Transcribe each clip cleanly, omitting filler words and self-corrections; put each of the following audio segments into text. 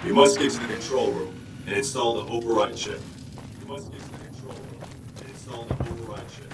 We must get to the control room and install the override chip. We must get to the control room and install the override chip.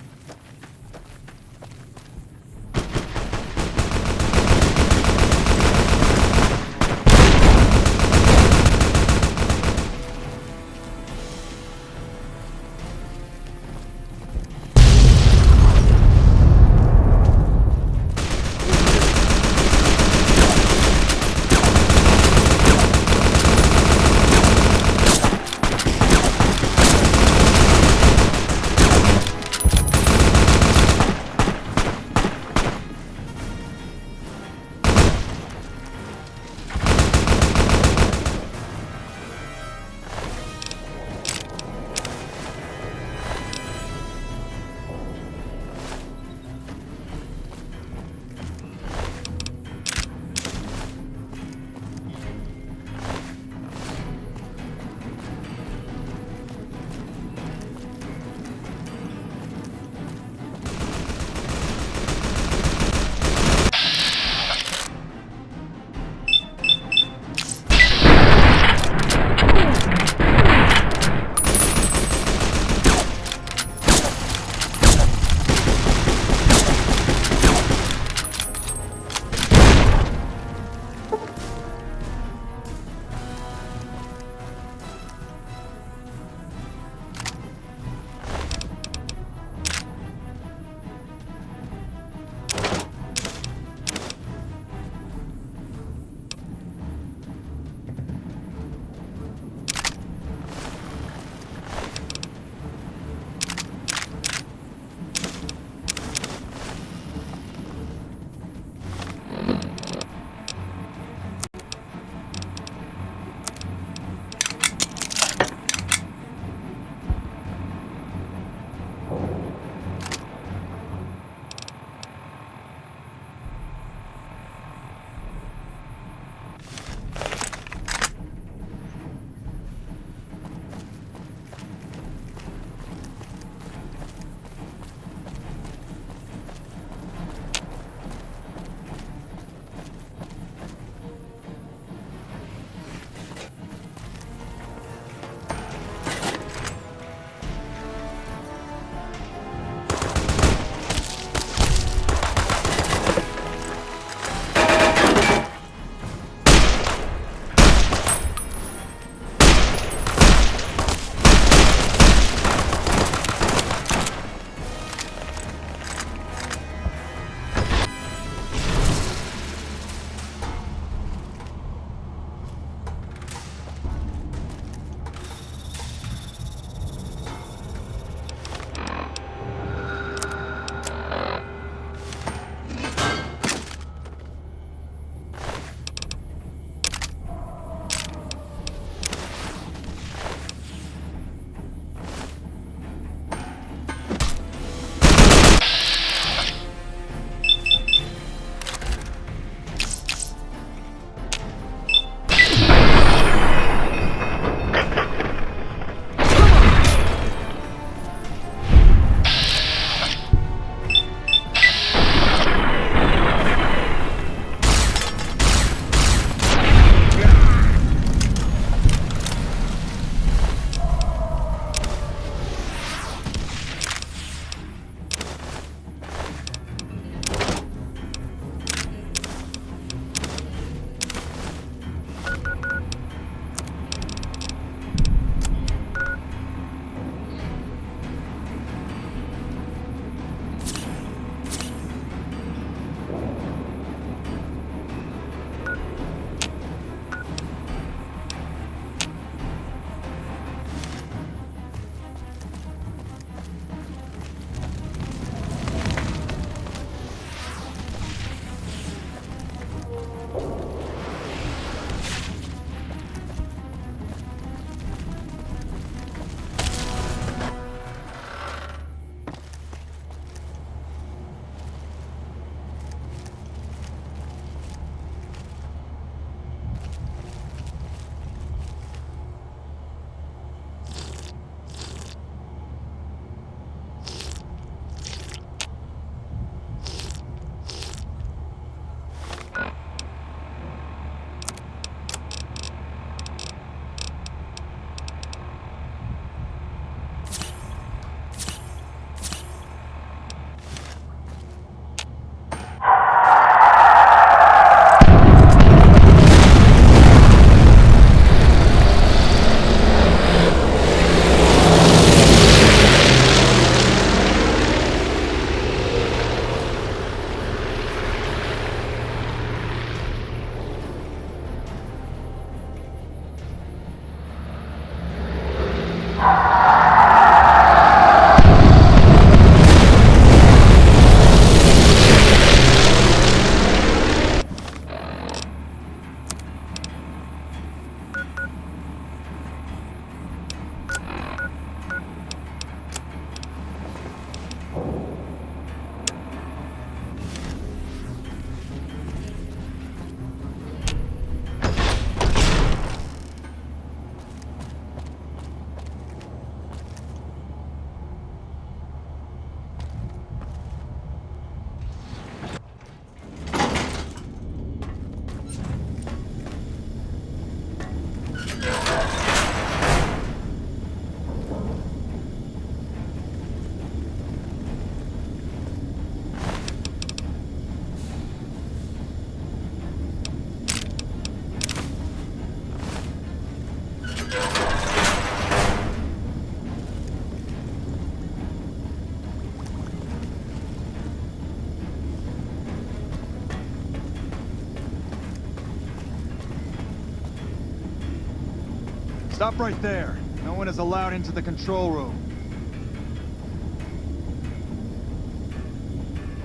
Stop right there. No one is allowed into the control room.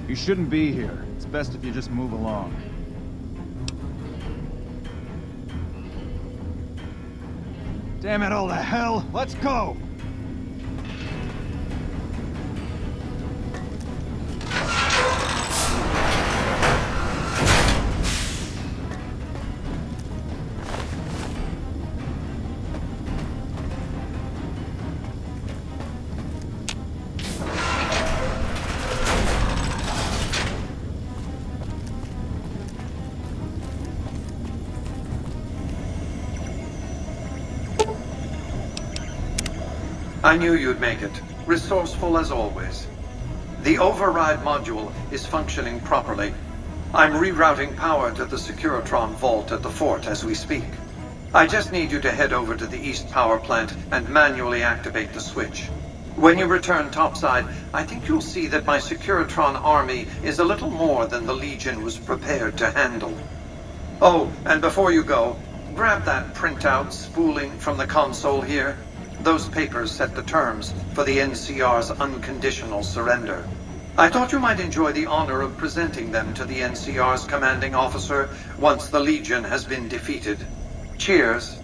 You shouldn't be here. It's best if you just move along. Damn it all to hell! Let's go! I knew you'd make it. Resourceful as always. The override module is functioning properly. I'm rerouting power to the Securitron vault at the fort as we speak. I just need you to head over to the east power plant and manually activate the switch. When you return topside, I think you'll see that my Securitron army is a little more than the Legion was prepared to handle. Oh, and before you go, grab that printout spooling from the console here. Those papers set the terms for the NCR's unconditional surrender. I thought you might enjoy the honor of presenting them to the NCR's commanding officer once the Legion has been defeated. Cheers.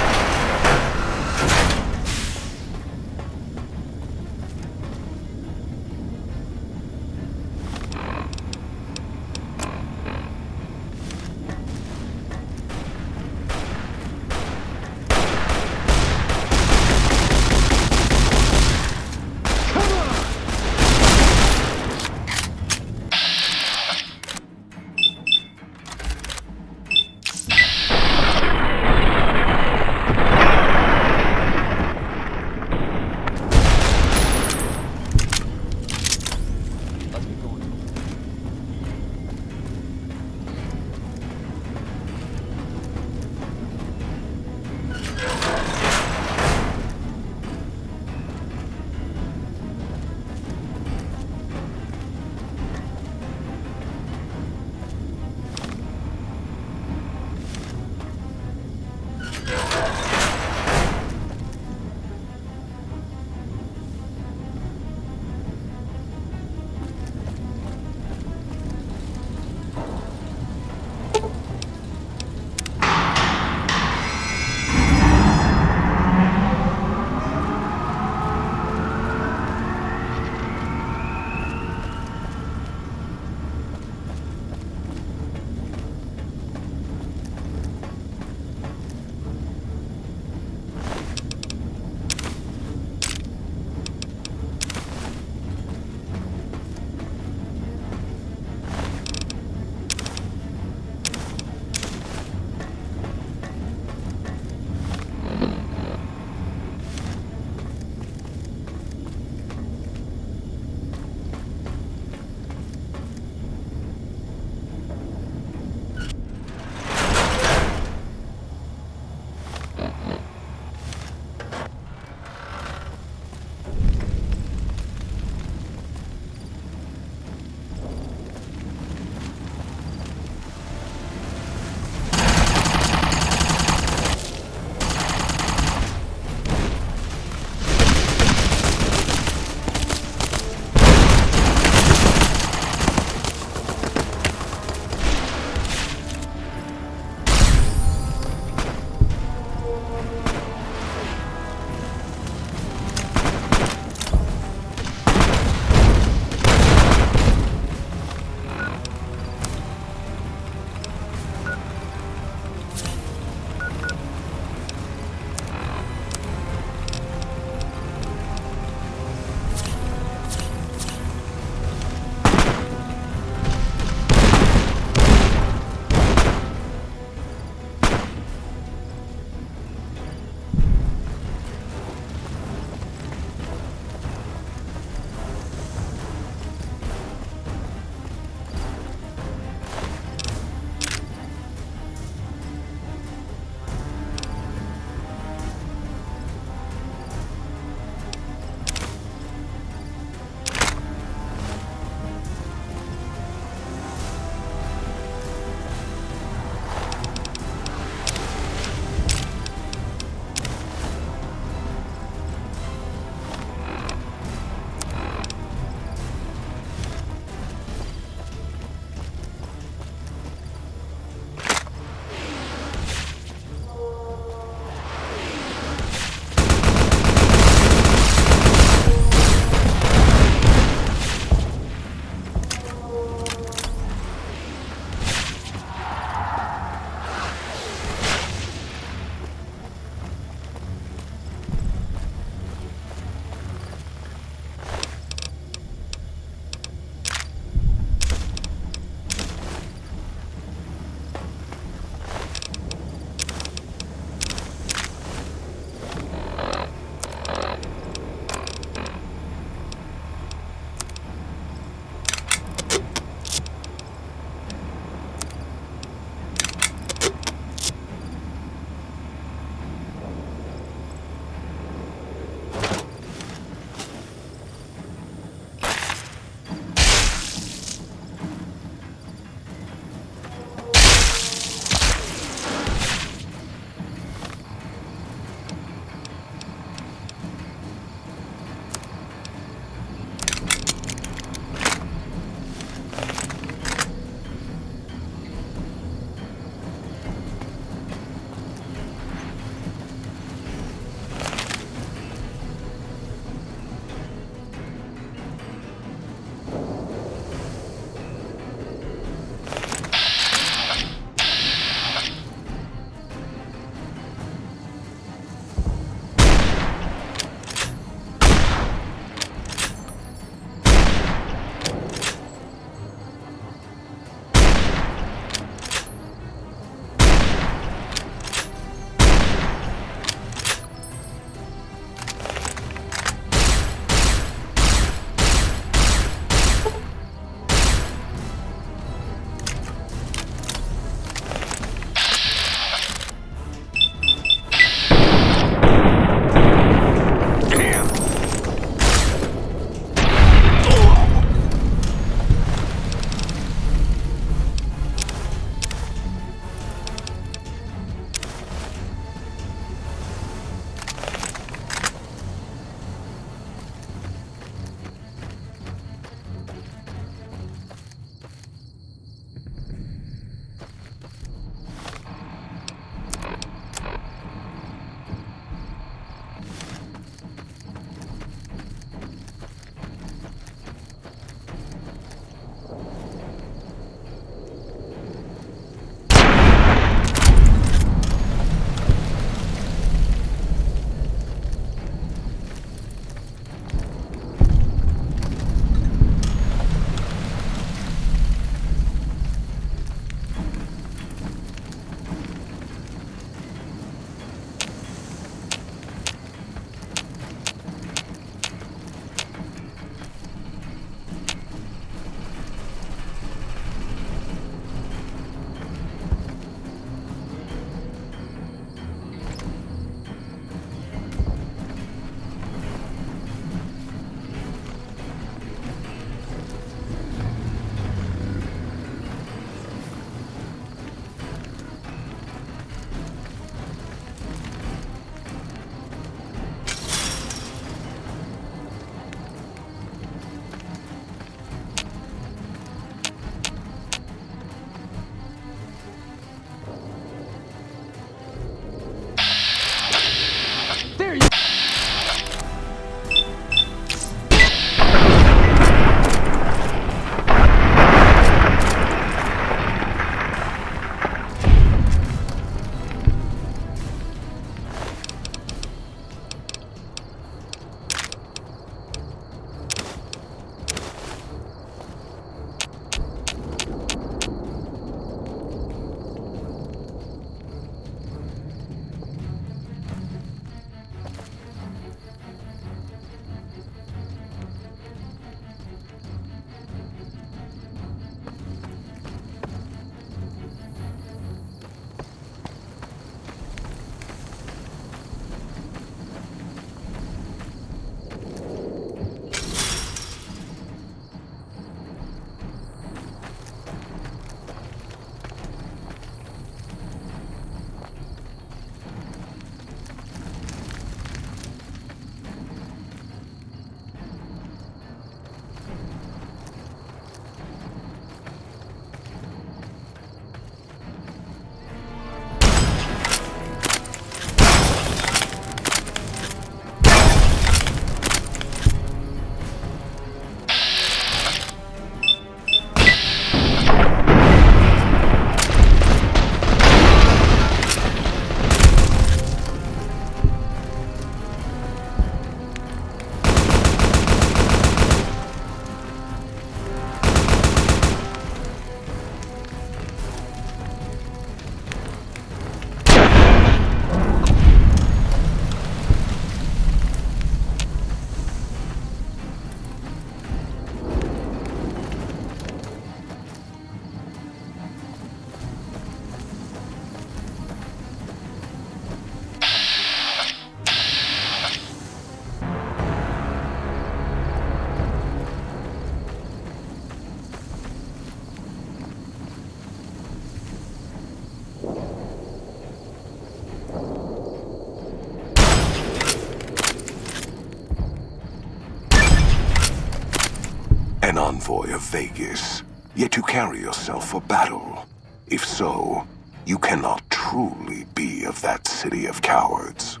envoy of Vegas, yet you carry yourself for battle. If so, you cannot truly be of that city of cowards.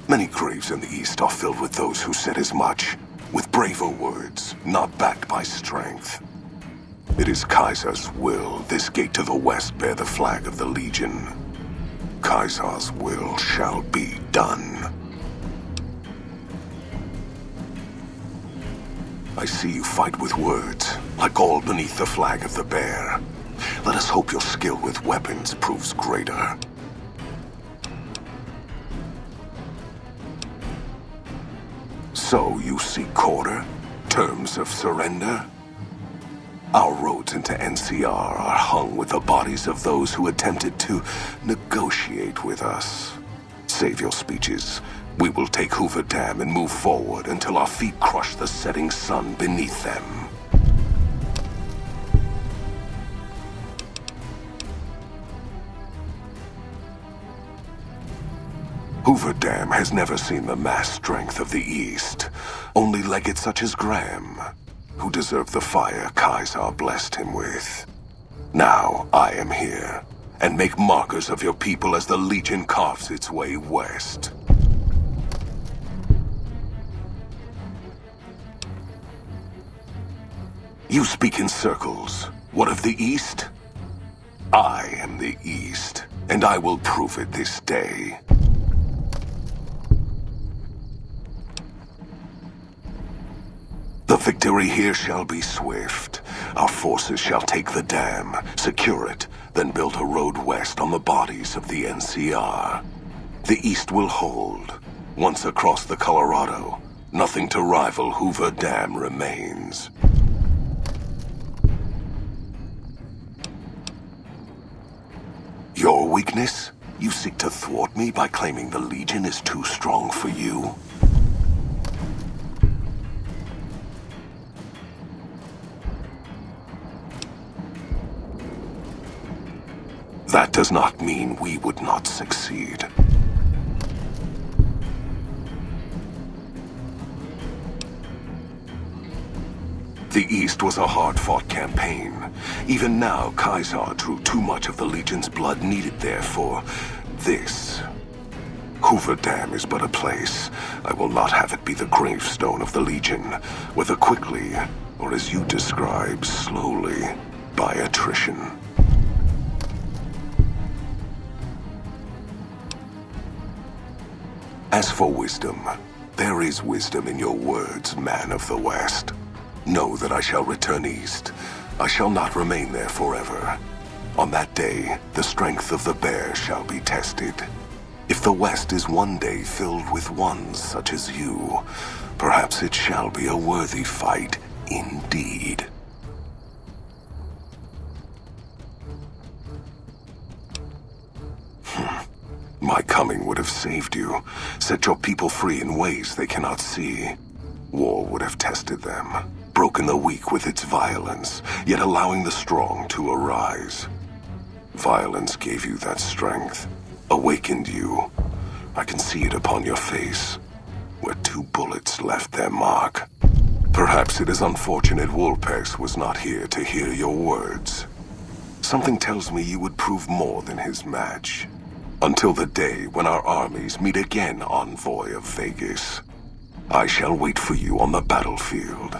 Many graves in the East are filled with those who said as much, with braver words, not backed by strength. It is Kaiser's will this gate to the west bear the flag of the Legion. Kaiser's will shall be done. I see you fight with words, like all beneath the flag of the bear. Let us hope your skill with weapons proves greater. So you seek quarter? Terms of surrender? Our roads into NCR are hung with the bodies of those who attempted to negotiate with us. Save your speeches. We will take Hoover Dam and move forward until our feet crush the setting sun beneath them. Hoover Dam has never seen the mass strength of the East. Only legates such as Graham, who deserve the fire Kaiser blessed him with. Now I am here, and make markers of your people as the Legion carves its way west. You speak in circles. What of the East? I am the East, and I will prove it this day. The victory here shall be swift. Our forces shall take the dam, secure it, then build a road west on the bodies of the NCR. The East will hold. Once across the Colorado, nothing to rival Hoover Dam remains. Your weakness? You seek to thwart me by claiming the Legion is too strong for you? That does not mean we would not succeed. The East was a hard-fought campaign. Even now, Kaiser drew too much of the Legion's blood needed there for this. Hoover Dam is but a place. I will not have it be the gravestone of the Legion, whether quickly, or as you describe, slowly, by attrition. As for wisdom, there is wisdom in your words, man of the West. Know that I shall return east. I shall not remain there forever. On that day, the strength of the bear shall be tested. If the West is one day filled with ones such as you, perhaps it shall be a worthy fight indeed. My coming would have saved you, set your people free in ways they cannot see. War would have tested them, broken the weak with its violence, yet allowing the strong to arise. Violence gave you that strength, awakened you. I can see it upon your face, where 2 bullets left their mark. Perhaps it is unfortunate Wolpex was not here to hear your words. Something tells me you would prove more than his match. Until the day when our armies meet again, envoy of Vegas. I shall wait for you on the battlefield.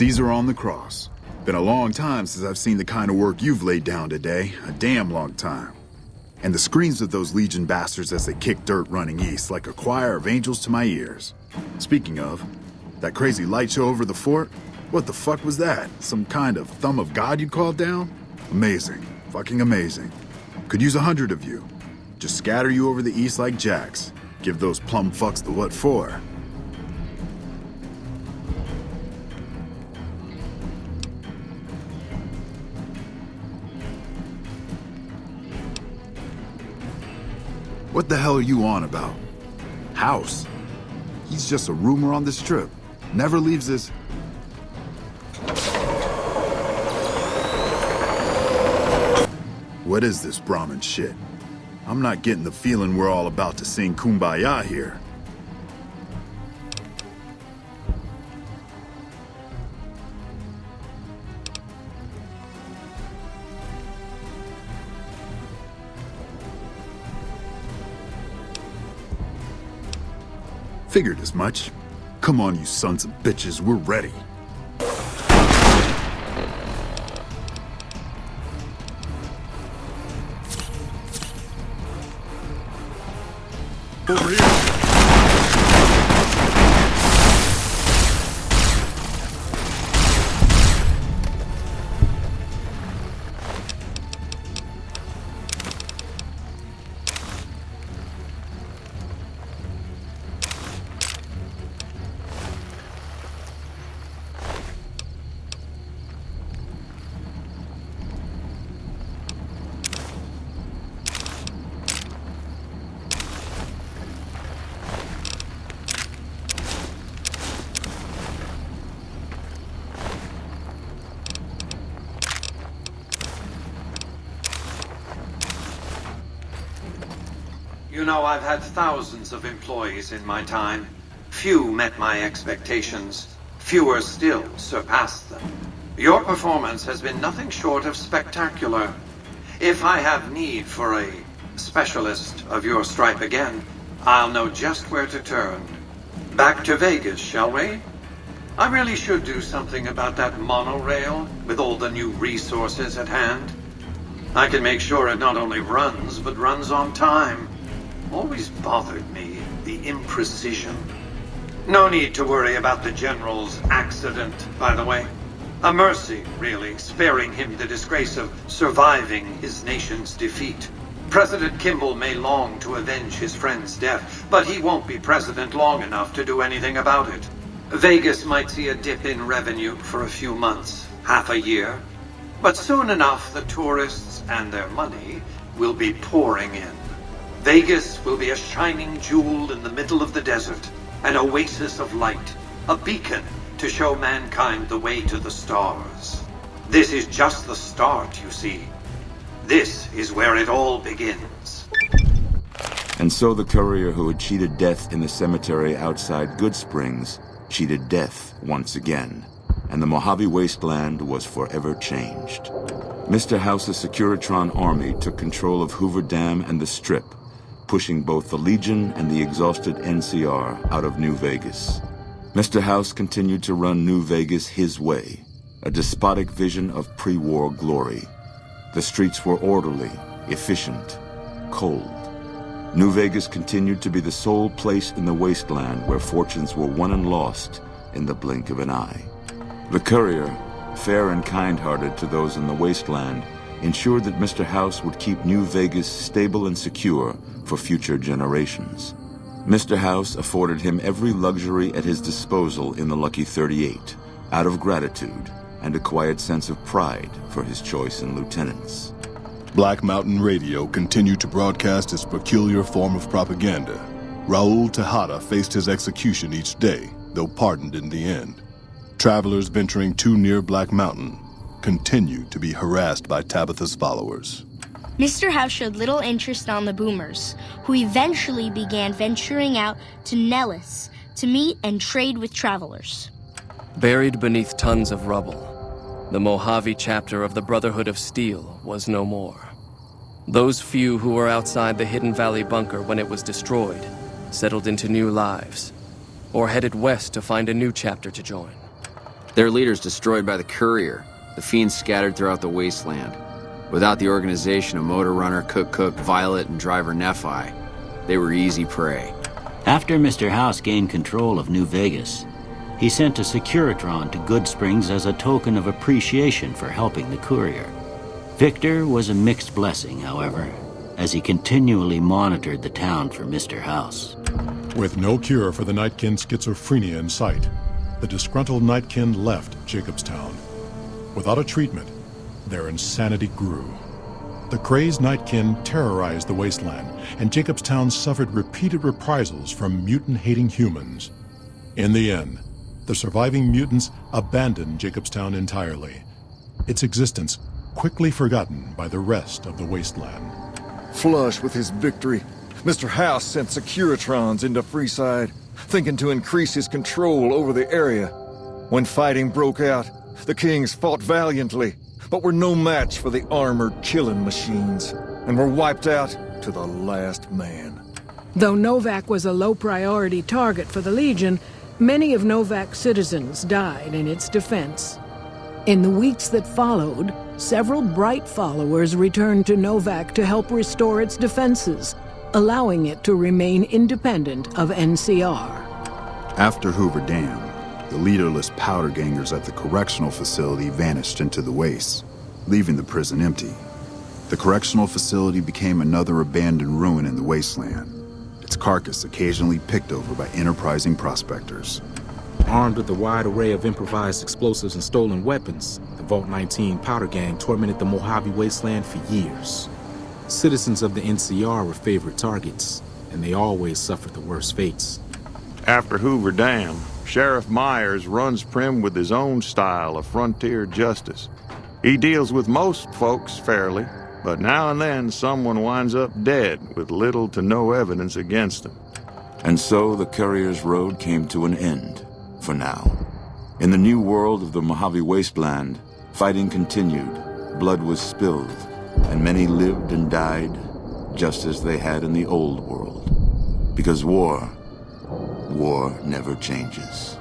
Caesar on the cross. Been a long time since I've seen the kind of work you've laid down today. A damn long time. And the screams of those Legion bastards as they kick dirt running east like a choir of angels to my ears. Speaking of, that crazy light show over the fort? What the fuck was that? Some kind of thumb of God you called down? Amazing. Fucking amazing. Could use 100 of you. Just scatter you over the east like jacks. Give those plum fucks the what for. What the hell are you on about? House? He's just a rumor on this trip. Never leaves his... What is this Brahmin shit? I'm not getting the feeling we're all about to sing Kumbaya here. Figured as much. Come on, you sons of bitches, we're ready. Over here. You know, I've had thousands of employees in my time. Few met my expectations. Fewer still surpassed them. Your performance has been nothing short of spectacular. If I have need for a specialist of your stripe again, I'll know just where to turn. Back to Vegas, shall we? I really should do something about that monorail with all the new resources at hand. I can make sure it not only runs, but runs on time. Always bothered me, the imprecision. No need to worry about the General's accident, by the way. A mercy, really, sparing him the disgrace of surviving his nation's defeat. President Kimball may long to avenge his friend's death, but he won't be president long enough to do anything about it. Vegas might see a dip in revenue for a few months, half a year. But soon enough, the tourists and their money will be pouring in. Vegas will be a shining jewel in the middle of the desert, an oasis of light, a beacon to show mankind the way to the stars. This is just the start, you see. This is where it all begins. And so the courier who had cheated death in the cemetery outside Good Springs cheated death once again, and the Mojave Wasteland was forever changed. Mr. House's Securitron army took control of Hoover Dam and the Strip, pushing both the Legion and the exhausted NCR out of New Vegas. Mr. House continued to run New Vegas his way, a despotic vision of pre-war glory. The streets were orderly, efficient, cold. New Vegas continued to be the sole place in the wasteland where fortunes were won and lost in the blink of an eye. The courier, fair and kind-hearted to those in the wasteland, ensured that Mr. House would keep New Vegas stable and secure for future generations. Mr. House afforded him every luxury at his disposal in the Lucky 38, out of gratitude and a quiet sense of pride for his choice in lieutenants. Black Mountain Radio continued to broadcast its peculiar form of propaganda. Raul Tejada faced his execution each day, though pardoned in the end. Travelers venturing too near Black Mountain continued to be harassed by Tabitha's followers. Mr. House showed little interest on the boomers, who eventually began venturing out to Nellis to meet and trade with travelers. Buried beneath tons of rubble, the Mojave chapter of the Brotherhood of Steel was no more. Those few who were outside the Hidden Valley bunker when it was destroyed settled into new lives, or headed west to find a new chapter to join. Their leaders destroyed by the courier, the fiends scattered throughout the wasteland. Without the organization of Motor Runner, Cook, Violet, and Driver Nephi, they were easy prey. After Mr. House gained control of New Vegas, he sent a Securitron to Goodsprings as a token of appreciation for helping the courier. Victor was a mixed blessing, however, as he continually monitored the town for Mr. House. With no cure for the Nightkin schizophrenia in sight, the disgruntled Nightkin left Jacobstown. Without a treatment, their insanity grew. The crazed Nightkin terrorized the wasteland, and Jacobstown suffered repeated reprisals from mutant-hating humans. In the end, the surviving mutants abandoned Jacobstown entirely, its existence quickly forgotten by the rest of the wasteland. Flush with his victory, Mr. House sent Securitrons into Freeside, thinking to increase his control over the area. When fighting broke out, the Kings fought valiantly, but were no match for the armored killing machines, and were wiped out to the last man. Though Novak was a low-priority target for the Legion, many of Novak's citizens died in its defense. In the weeks that followed, several bright followers returned to Novak to help restore its defenses, allowing it to remain independent of NCR. After Hoover Dam, the leaderless powder gangers at the correctional facility vanished into the wastes, leaving the prison empty. The correctional facility became another abandoned ruin in the wasteland, its carcass occasionally picked over by enterprising prospectors. Armed with a wide array of improvised explosives and stolen weapons, the Vault 19 powder gang tormented the Mojave wasteland for years. Citizens of the NCR were favorite targets, and they always suffered the worst fates. After Hoover Dam, Sheriff Myers runs Prim with his own style of frontier justice. He deals with most folks fairly, but now and then someone winds up dead with little to no evidence against them. And so the courier's road came to an end, for now. In the new world of the Mojave Wasteland, fighting continued, blood was spilled, and many lived and died just as they had in the old world. Because war never changes.